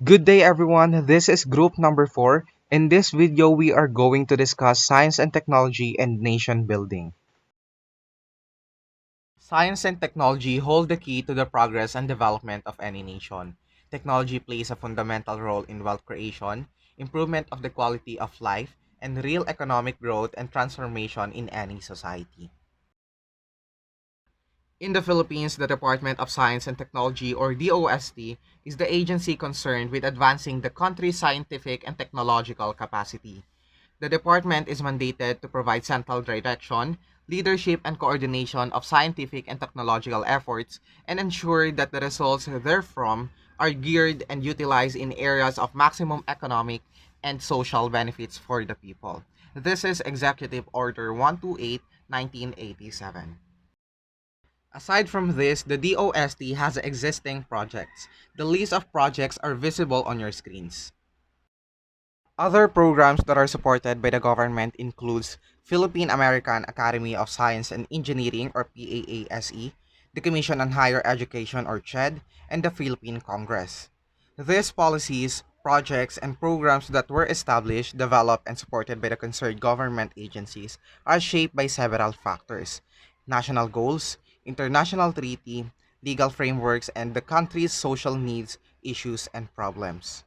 Good day everyone, this is group number 4. In this video, we are going to discuss science and technology and nation building. Science and technology hold the key to the progress and development of any nation. Technology plays a fundamental role in wealth creation, improvement of the quality of life, and real economic growth and transformation in any society. In the Philippines, the Department of Science and Technology, or DOST, is the agency concerned with advancing the country's scientific and technological capacity. The department is mandated to provide central direction, leadership, and coordination of scientific and technological efforts and ensure that the results therefrom are geared and utilized in areas of maximum economic and social benefits for the people. This is Executive Order 128, 1987. Aside from this, the DOST has existing projects. The list of projects are visible on your screens. Other programs that are supported by the government includes Philippine American Academy of Science and Engineering or PAASE, the Commission on Higher Education or CHED, and the Philippine Congress. These policies, projects, and programs that were established, developed, and supported by the concerned government agencies are shaped by several factors: national goals, international treaty, legal frameworks, and the country's social needs, issues, and problems.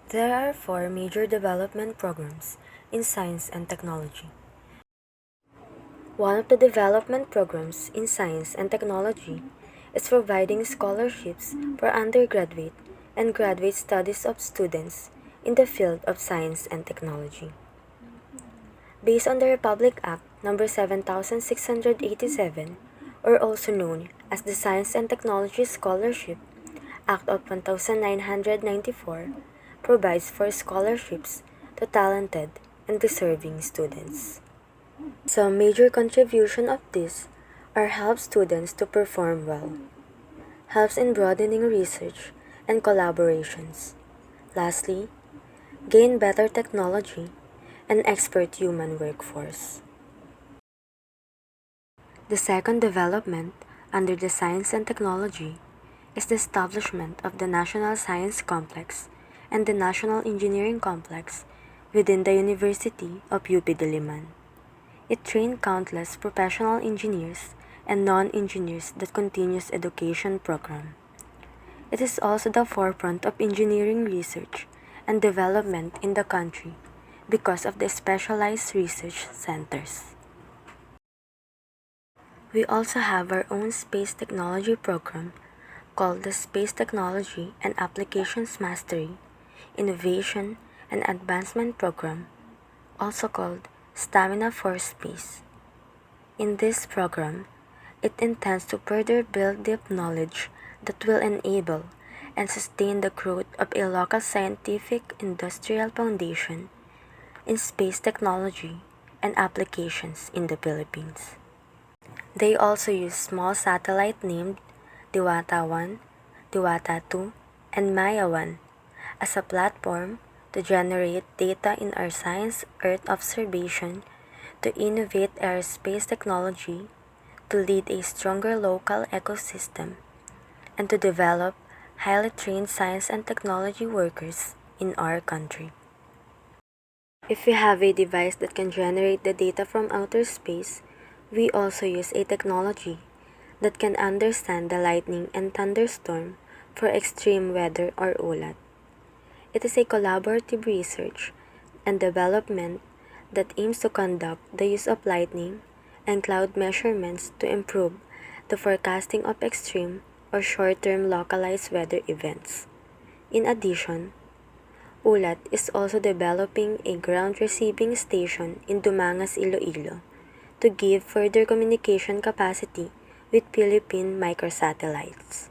There are four major development programs in science and technology. One of the development programs in science and technology is providing scholarships for undergraduate and graduate studies of students in the field of science and technology. Based on the Republic Act No. 7687, or also known as the Science and Technology Scholarship Act of 1994, provides for scholarships to talented and deserving students. Some major contribution of this are help students to perform well, helps in broadening research and collaborations. Lastly, gain better technology and expert human workforce. The second development under the science and technology is the establishment of the National Science Complex and the National Engineering Complex within the University of UP Diliman. It trained countless professional engineers and non-engineers that continuous education program. It is also the forefront of engineering research and development in the country because of the specialized research centers. We also have our own space technology program called the Space Technology and Applications Mastery, Innovation and Advancement Program, also called Stamina for Space. In this program, it intends to further build deep knowledge that will enable and sustain the growth of a local scientific industrial foundation in space technology and applications in the Philippines. They also use small satellite named Diwata 1, Diwata 2, and Maya 1 as a platform to generate data in our science Earth observation, to innovate aerospace technology, to lead a stronger local ecosystem, and to develop highly trained science and technology workers in our country. If we have a device that can generate the data from outer space, we also use a technology that can understand the lightning and thunderstorm for extreme weather or ULAT. It is a collaborative research and development that aims to conduct the use of lightning and cloud measurements to improve the forecasting of extreme or short-term localized weather events. In addition, ULAT is also developing a ground receiving station in Dumangas, Iloilo to give further communication capacity with Philippine microsatellites.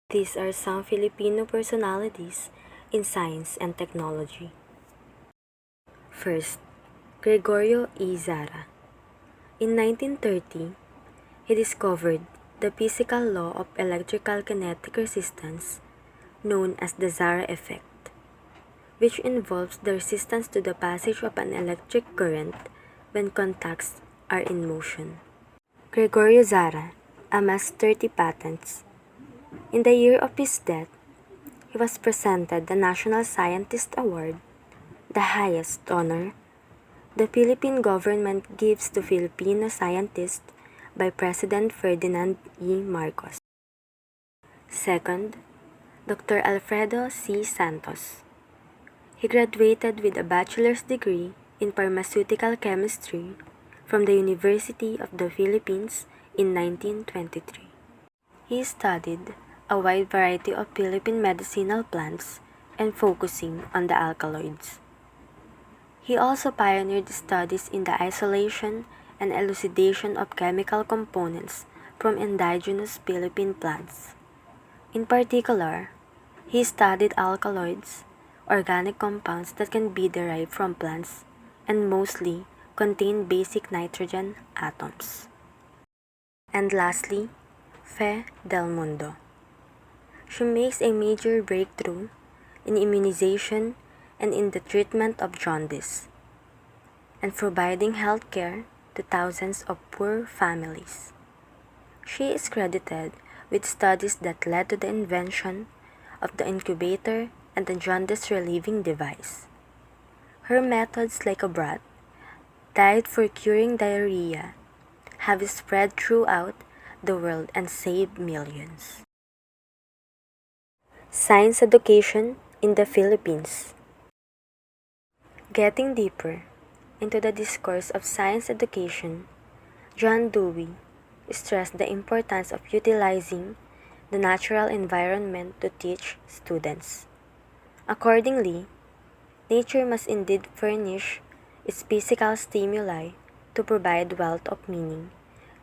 These are some Filipino personalities in science and technology. First, Gregorio E. Zara. In 1930, he discovered the physical law of electrical kinetic resistance known as the Zara effect, which involves the resistance to the passage of an electric current when contacts are in motion. Gregorio Zara amassed 30 patents, In the year of his death, he was presented the National Scientist Award, the highest honor the Philippine government gives to Filipino scientists by President Ferdinand E. Marcos. Second, Dr. Alfredo C. Santos. He graduated with a bachelor's degree in pharmaceutical chemistry from the University of the Philippines in 1923. He studied a wide variety of Philippine medicinal plants and focusing on the alkaloids. He also pioneered studies in the isolation and elucidation of chemical components from indigenous Philippine plants. In particular, he studied alkaloids, organic compounds that can be derived from plants and mostly contain basic nitrogen atoms. And lastly, Fe Del Mundo. She makes a major breakthrough in immunization and in the treatment of jaundice, and providing health care to thousands of poor families. She is credited with studies that led to the invention of the incubator and the jaundice relieving device. Her methods, like a broth, diet for curing diarrhea, have spread throughout the world and saved millions. Science education in the Philippines. Getting deeper into the discourse of science education, John Dewey stressed the importance of utilizing the natural environment to teach students. Accordingly, nature must indeed furnish its physical stimuli to provide wealth of meaning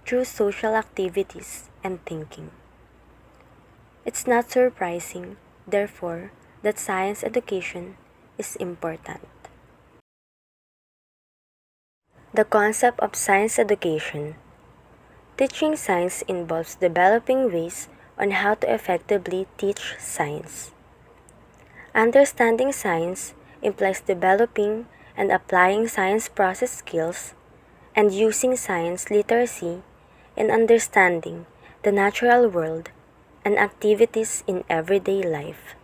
through social activities and thinking. It's not surprising, therefore, that science education is important. The concept of science education. Teaching science involves developing ways on how to effectively teach science. Understanding science implies developing and applying science process skills and using science literacy in understanding the natural world and activities in everyday life.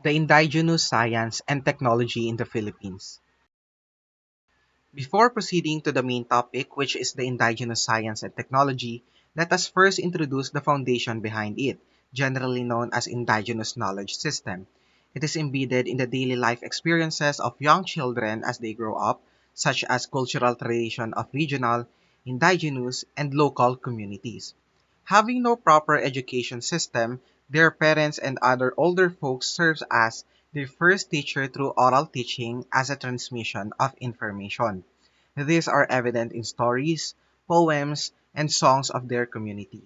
The indigenous science and technology in the Philippines. Before proceeding to the main topic, which is the indigenous science and technology, let us first introduce the foundation behind it, generally known as indigenous knowledge system. It is embedded in the daily life experiences of young children as they grow up, such as cultural tradition of regional, indigenous, and local communities. Having no proper education system, their parents and other older folks serves as their first teacher through oral teaching as a transmission of information. These are evident in stories, poems, and songs of their community.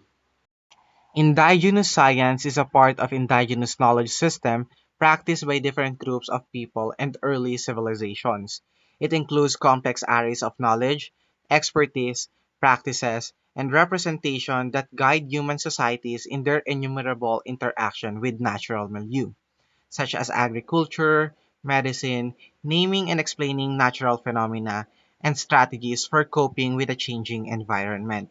Indigenous science is a part of indigenous knowledge system practiced by different groups of people and early civilizations. It includes complex areas of knowledge, expertise, practices, and representation that guide human societies in their innumerable interaction with natural milieu, such as agriculture, medicine, naming and explaining natural phenomena, and strategies for coping with a changing environment.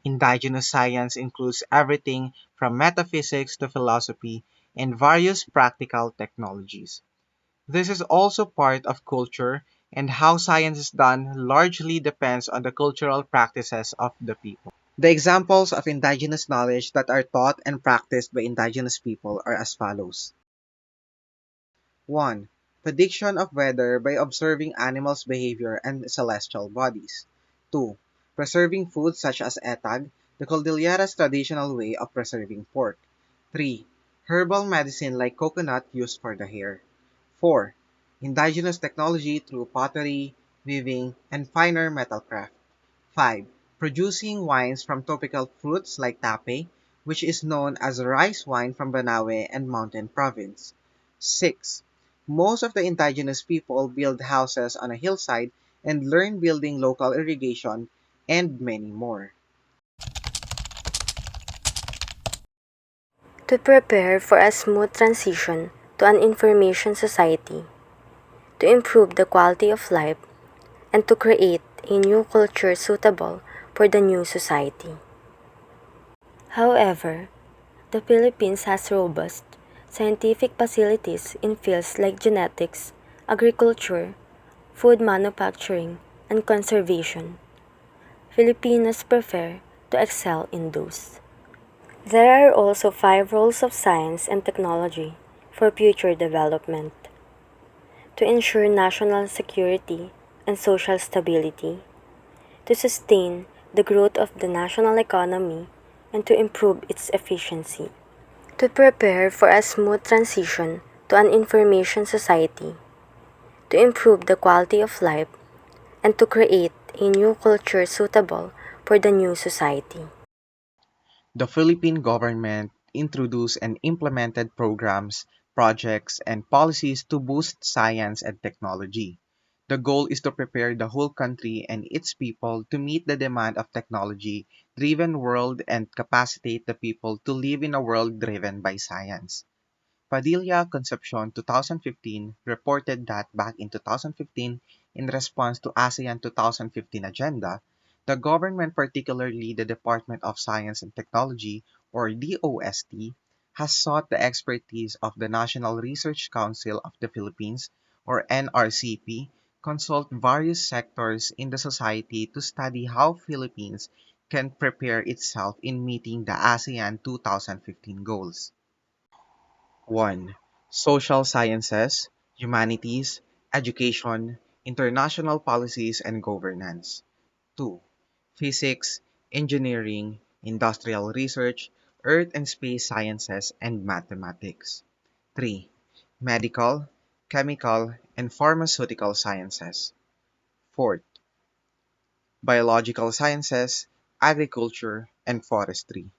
Indigenous science includes everything from metaphysics to philosophy and various practical technologies. This is also part of culture, and how science is done largely depends on the cultural practices of the people. The examples of indigenous knowledge that are taught and practiced by indigenous people are as follows. 1. Prediction of weather by observing animals' behavior and celestial bodies. 2. Preserving foods such as etag, the Cordillera's traditional way of preserving pork. 3. Herbal medicine like coconut used for the hair. 4. Indigenous technology through pottery, weaving, and finer metalcraft. 5. Producing wines from tropical fruits like tape, which is known as rice wine from Banawe and Mountain Province. 6. Most of the indigenous people build houses on a hillside and learn building local irrigation and many more. To prepare for a smooth transition to an information society, to improve the quality of life, and to create a new culture suitable for the new society. However, the Philippines has robust scientific facilities in fields like genetics, agriculture, food manufacturing, and conservation. Filipinos prefer to excel in those. There are also 5 roles of science and technology for future development: to ensure national security and social stability, to sustain the growth of the national economy and to improve its efficiency, to prepare for a smooth transition to an information society, to improve the quality of life, and to create a new culture suitable for the new society. The Philippine government introduced and implemented programs, projects, and policies to boost science and technology. The goal is to prepare the whole country and its people to meet the demand of technology-driven world and capacitate the people to live in a world driven by science. Padilla Concepcion 2015 reported that back in 2015, in response to ASEAN 2015 agenda, the government, particularly the Department of Science and Technology, or DOST, has sought the expertise of the National Research Council of the Philippines, or NRCP, consult various sectors in the society to study how Philippines can prepare itself in meeting the ASEAN 2015 goals. 1. Social sciences, humanities, education, international policies and governance. 2. Physics, engineering, industrial research, earth and space sciences, and mathematics. 3. Medical, chemical, and pharmaceutical sciences. 4. Biological sciences, agriculture, and forestry.